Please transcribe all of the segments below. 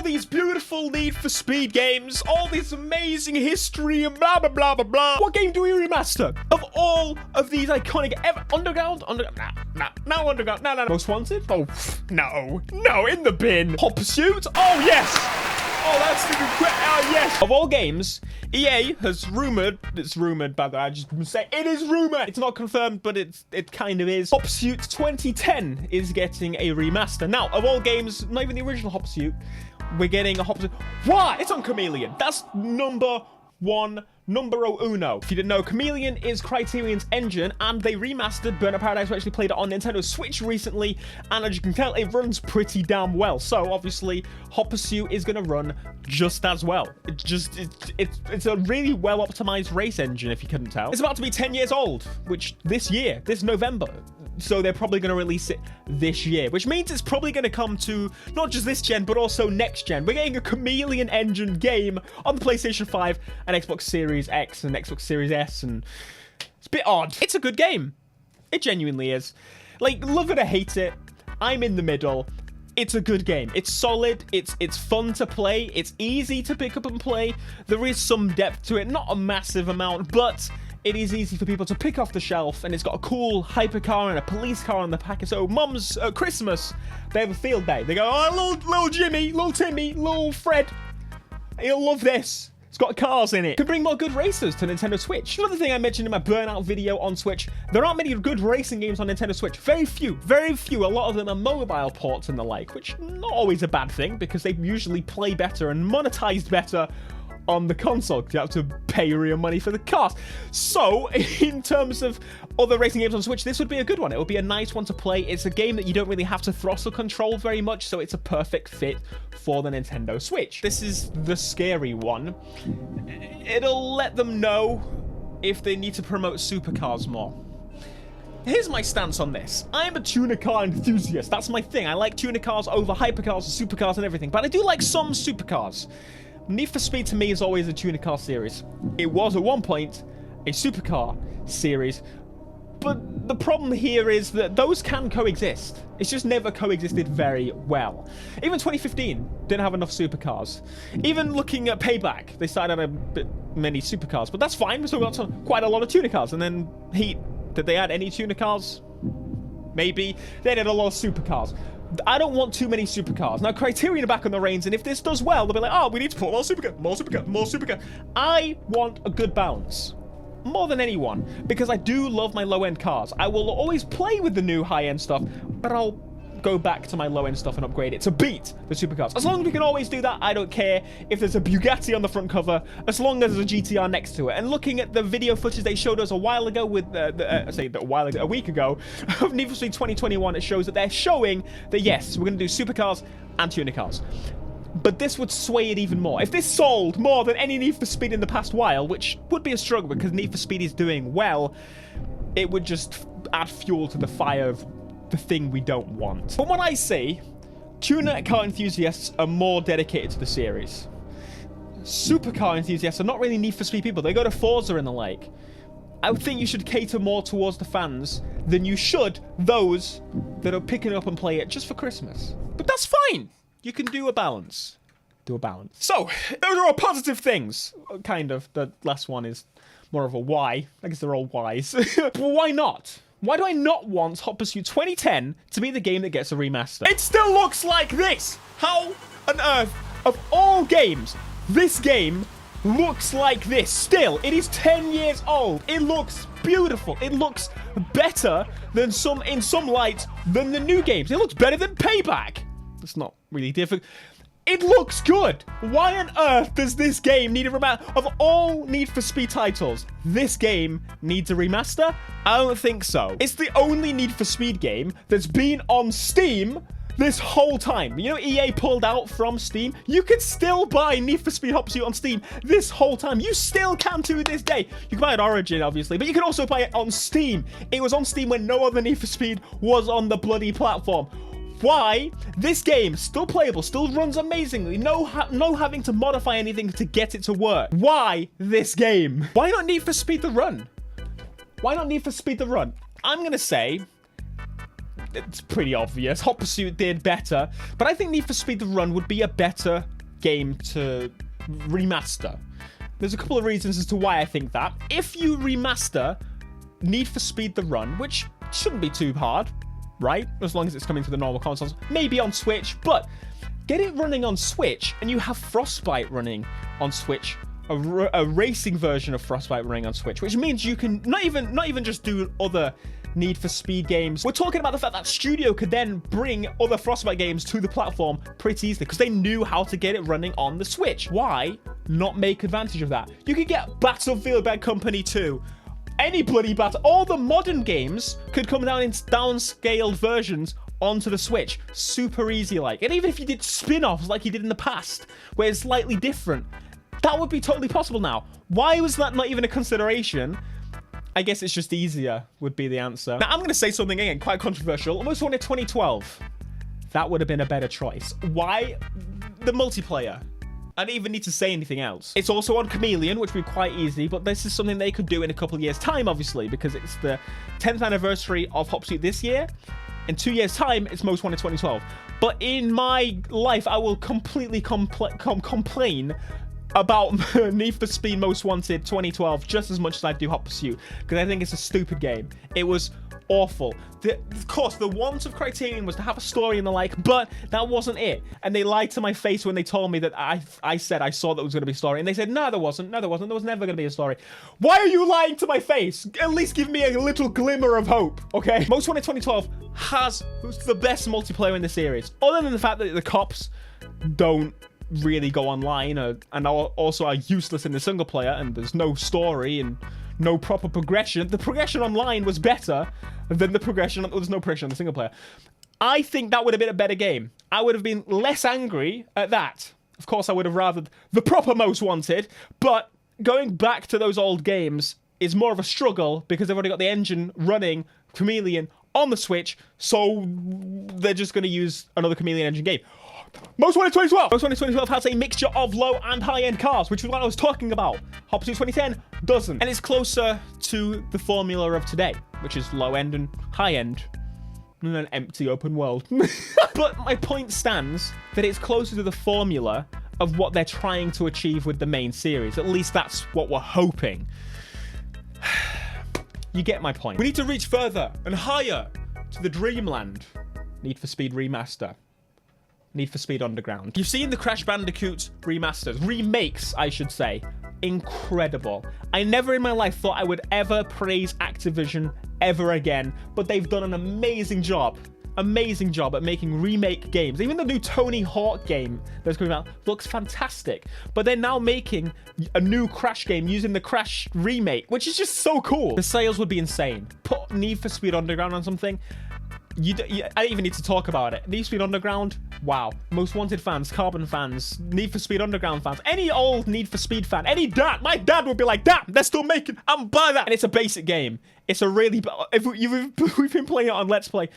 all these beautiful Need for Speed games, all this amazing history and blah, blah, blah, blah, blah. What game do we remaster? Of all of these iconic Underground? No, Underground. No. Most Wanted? Oh, no, in the bin. Hot Pursuit? Oh, yes. Oh, that's the good. Oh, yes. Of all games, EA has rumored. It's rumored, by the way. I just say it is rumored. It's not confirmed, but it kind of is. Hot Pursuit 2010 is getting a remaster. Now, of all games, not even the original Hot Pursuit, we're getting a Hot Pursuit. Why? It's on Chameleon. That's number uno. If you didn't know, Chameleon is Criterion's engine, and they remastered Burnout Paradise. We actually played it on Nintendo Switch recently, and as you can tell, it runs pretty damn well. So obviously, Hot Pursuit is going to run just as well. It's a really well optimized race engine, if you couldn't tell. It's about to be 10 years old, which this November. So they're probably going to release it this year, which means it's probably going to come to not just this gen, but also next gen. We're getting a Chameleon engine game on the PlayStation 5 and Xbox Series X and Xbox Series S, and it's a bit odd. It's a good game. It genuinely is. Like, love it or hate it, I'm in the middle. It's a good game. It's solid. It's fun to play. It's easy to pick up and play. There is some depth to it, not a massive amount, but it is easy for people to pick off the shelf, and it's got a cool hypercar and a police car on the pack. So Mum's Christmas, they have a field day. They go, oh, little Jimmy, little Timmy, little Fred, he'll love this. It's got cars in it. Could bring more good racers to Nintendo Switch. Another thing I mentioned in my Burnout video on Switch, there aren't many good racing games on Nintendo Switch. Very few. A lot of them are mobile ports and the like, which not always a bad thing because they usually play better and monetized better on the console. You have to pay real money for the cars. So in terms of other racing games on Switch, this would be a good one. It would be a nice one to play. It's a game that you don't really have to throttle control very much, so it's a perfect fit for the Nintendo Switch. This is the scary one. It'll let them know if they need to promote supercars more. Here's my stance on this. I'm a tuner car enthusiast. That's my thing. I like tuner cars over hypercars and supercars and everything, but I do like some supercars. Need for Speed to me is always a tuner car series. It was at one point a supercar series, but the problem here is that those can coexist. It's just never coexisted very well. Even 2015 didn't have enough supercars. Even looking at Payback, they started a bit many supercars, but that's fine. We still got quite a lot of tuner cars. And then Heat, did they add any tuner cars? Maybe. They did a lot of supercars. I don't want too many supercars. Now, Criterion are back on the reins, and if this does well, they'll be like, oh, we need to put more supercars. I want a good balance. More than anyone, because I do love my low-end cars. I will always play with the new high-end stuff, but I'll go back to my low-end stuff and upgrade it to beat the supercars. As long as we can always do that, I don't care if there's a Bugatti on the front cover, as long as there's a GTR next to it. And looking at the video footage they showed us a while ago with, a week ago, of Need for Speed 2021, it shows that they're showing that, yes, we're going to do supercars and tuner cars. But this would sway it even more. If this sold more than any Need for Speed in the past while, which would be a struggle because Need for Speed is doing well, it would just add fuel to the fire of the thing we don't want. From what I see, tuner car enthusiasts are more dedicated to the series. Supercar enthusiasts are not really Need for Speed people. They go to Forza and the like. I would think you should cater more towards the fans than you should those that are picking up and play it just for Christmas. But that's fine. You can do a balance. So, those are all positive things. Kind of. The last one is more of a why. I guess they're all whys. But why not? Why do I not want Hot Pursuit 2010 to be the game that gets a remaster? It still looks like this! How on earth, of all games, this game looks like this still? It is 10 years old. It looks beautiful. It looks better than in some light than the new games. It looks better than Payback. It's not really difficult. It looks good. Why on earth does this game need a remaster? Of all Need for Speed titles, this game needs a remaster? I don't think so. It's the only Need for Speed game that's been on Steam this whole time. You know, EA pulled out from Steam. You could still buy Need for Speed Hot Pursuit on Steam this whole time. You still can to this day. You can buy it on Origin, obviously, but you can also buy it on Steam. It was on Steam when no other Need for Speed was on the bloody platform. Why? This game, still playable, still runs amazingly, no having to modify anything to get it to work. Why this game? Why not Need for Speed the Run? Why not Need for Speed the Run? I'm going to say it's pretty obvious. Hot Pursuit did better, but I think Need for Speed The Run would be a better game to remaster. There's a couple of reasons as to why I think that. If you remaster Need for Speed The Run, which shouldn't be too hard, right? As long as it's coming to the normal consoles, maybe on Switch, but get it running on Switch, and you have Frostbite running on Switch, a racing version of Frostbite running on Switch, which means you can not even just do other Need for Speed games. We're talking about the fact that Studio could then bring other Frostbite games to the platform pretty easily because they knew how to get it running on the Switch. Why not make advantage of that? You could get Battlefield Bad Company 2. Any bloody battle. All the modern games could come down in downscaled versions onto the Switch. Super easy like. And even if you did spin-offs like you did in the past, where it's slightly different, that would be totally possible now. Why was that not even a consideration? I guess it's just easier would be the answer. Now, I'm going to say something again, quite controversial. Almost Wanted 2012. That would have been a better choice. Why? The multiplayer. I don't even need to say anything else. It's also on Chameleon, which would be quite easy, but this is something they could do in a couple of years' time, obviously, because it's the 10th anniversary of Hot Pursuit this year. In 2 years' time, it's Most Wanted 2012. But in my life, I will completely complain about Need for Speed Most Wanted 2012 just as much as I do Hot Pursuit, because I think it's a stupid game. It was awful. Of course, the want of Criterion was to have a story and the like, but that wasn't it. And they lied to my face when they told me that I said I saw that was going to be a story. And they said, no, there wasn't. No, there wasn't. There was never going to be a story. Why are you lying to my face? At least give me a little glimmer of hope, okay? Most Wanted 2012 has the best multiplayer in the series. Other than the fact that the cops don't really go online and also are useless in the single player, and there's no story and no proper progression. The progression online was better than the progression. There's no progression on the single player. I think that would have been a better game. I would have been less angry at that. Of course, I would have rathered the proper Most Wanted, but going back to those old games is more of a struggle because they've already got the engine running Chameleon on the Switch, so they're just going to use another Chameleon engine game. Most Wanted 2012. Most Wanted 2012 has a mixture of low and high-end cars, which is what I was talking about. Hot Pursuit 2010 doesn't. And it's closer to the formula of today, which is low-end and high-end and an empty open world. But my point stands that it's closer to the formula of what they're trying to achieve with the main series. At least that's what we're hoping. You get my point. We need to reach further and higher to the dreamland. Need for Speed Remaster. Need for Speed Underground. You've seen the Crash Bandicoot remasters, remakes, I should say. Incredible. I never in my life thought I would ever praise Activision ever again, but they've done an amazing job at making remake games. Even the new Tony Hawk game that's coming out looks fantastic, but they're now making a new Crash game using the Crash remake, which is just so cool. The sales would be insane. Put Need for Speed Underground on something. I don't even need to talk about it. Need for Speed Underground, wow. Most Wanted fans, Carbon fans, Need for Speed Underground fans, any old Need for Speed fan, any dad, my dad would be like, damn, they're still making, I'm buy that. And it's a basic game. It's a really, we've been playing it on Let's Play.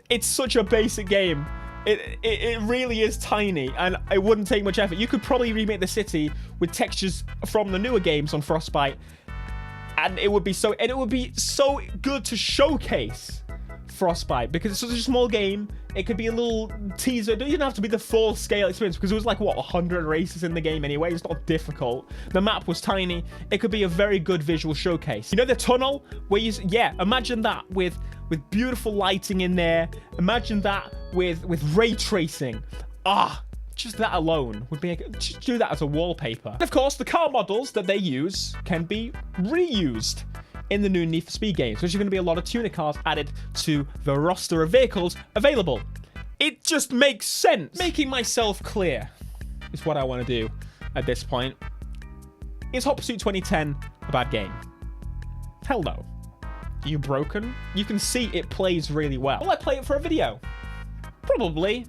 It's such a basic game. It really is tiny, and it wouldn't take much effort. You could probably remake the city with textures from the newer games on Frostbite, and it would be so good to showcase Frostbite, because it's such a small game. It could be a little teaser. It doesn't have to be the full scale experience, because it was like, what, 100 races in the game anyway. It's not difficult. The map was tiny. It could be a very good visual showcase. You know the tunnel where imagine that with beautiful lighting in there. Imagine that with ray tracing. Just that alone would be just do that as a wallpaper. And of course, the car models that they use can be reused in the new Need for Speed games, which are going to be a lot of tuner cars added to the roster of vehicles available. It just makes sense. Making myself clear is what I want to do at this point. Is Hot Pursuit 2010 a bad game? Hell no. Are you broken? You can see it plays really well. Will I play it for a video? Probably.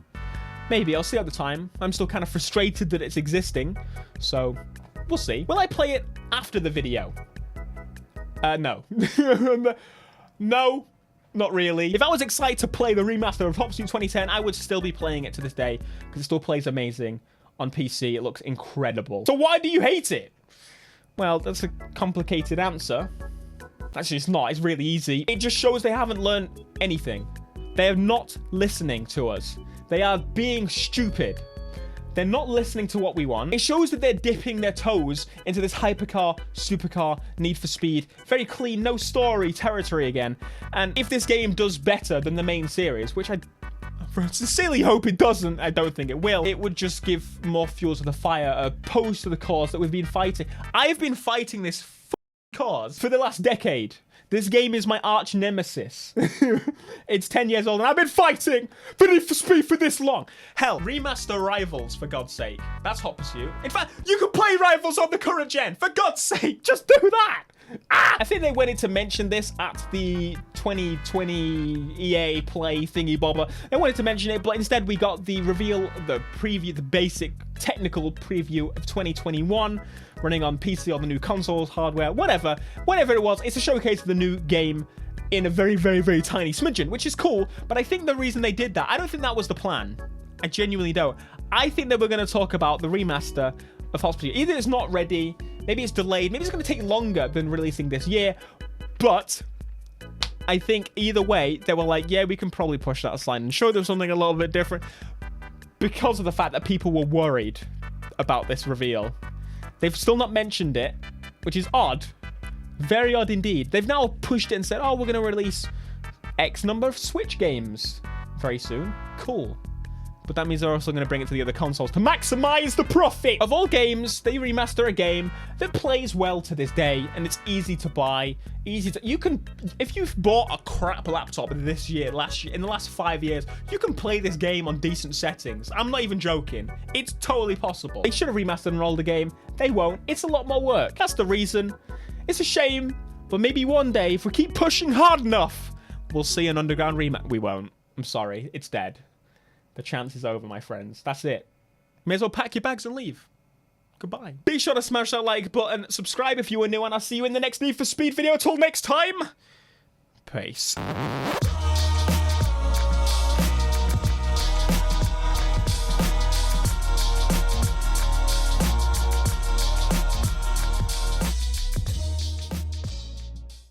Maybe. I'll see at the time. I'm still kind of frustrated that it's existing, so we'll see. Will I play it after the video? No. No, not really. If I was excited to play the remaster of Hot Pursuit 2010, I would still be playing it to this day, because it still plays amazing on PC. It looks incredible. So why do you hate it? Well, that's a complicated answer. Actually, it's not. It's really easy. It just shows they haven't learned anything They are not listening to us. They are being stupid. They're not listening to what we want. It shows that they're dipping their toes into this hypercar, supercar, Need for Speed, very clean, no story territory again. And if this game does better than the main series, which I sincerely hope it doesn't, I don't think it will, it would just give more fuel to the fire opposed to the cause that we've been fighting. I've been fighting this cause for the last decade. This game is my arch nemesis. It's 10 years old and I've been fighting for Need for Speed for this long. Hell, remaster Rivals, for God's sake. That's Hot Pursuit. In fact, you can play Rivals on the current gen. For God's sake, just do that. Ah! I think they wanted to mention this at the 2020 EA Play thingy bobber. They wanted to mention it, but instead we got the reveal, the preview, the basic technical preview of 2021, running on PC, on the new consoles, hardware, whatever it was. It's a showcase of the new game in a very, very, very tiny smidgen, which is cool. But I think the reason they did that, I don't think that was the plan. I genuinely don't. I think that we're going to talk about the remaster of Hot Pursuit. Either it's not ready, maybe it's delayed, maybe it's going to take longer than releasing this year, but I think either way, they were like, yeah, we can probably push that aside and show them something a little bit different because of the fact that people were worried about this reveal. They've still not mentioned it, which is odd. Very odd indeed. They've now pushed it and said, oh, we're going to release X number of Switch games very soon. Cool. But that means they're also going to bring it to the other consoles to maximize the profit. Of all games, they remaster a game that plays well to this day, and it's easy to buy. You can, if you've bought a crap laptop this year, last year, in the last 5 years, you can play this game on decent settings. I'm not even joking. It's totally possible. They should have remastered and rolled the game. They won't. It's a lot more work. That's the reason. It's a shame, but maybe one day, if we keep pushing hard enough, we'll see an Underground remake. We won't. I'm sorry. It's dead. The chance is over, my friends. That's it. May as well pack your bags and leave. Goodbye. Be sure to smash that like button, subscribe if you are new, and I'll see you in the next Need for Speed video. Until next time, peace.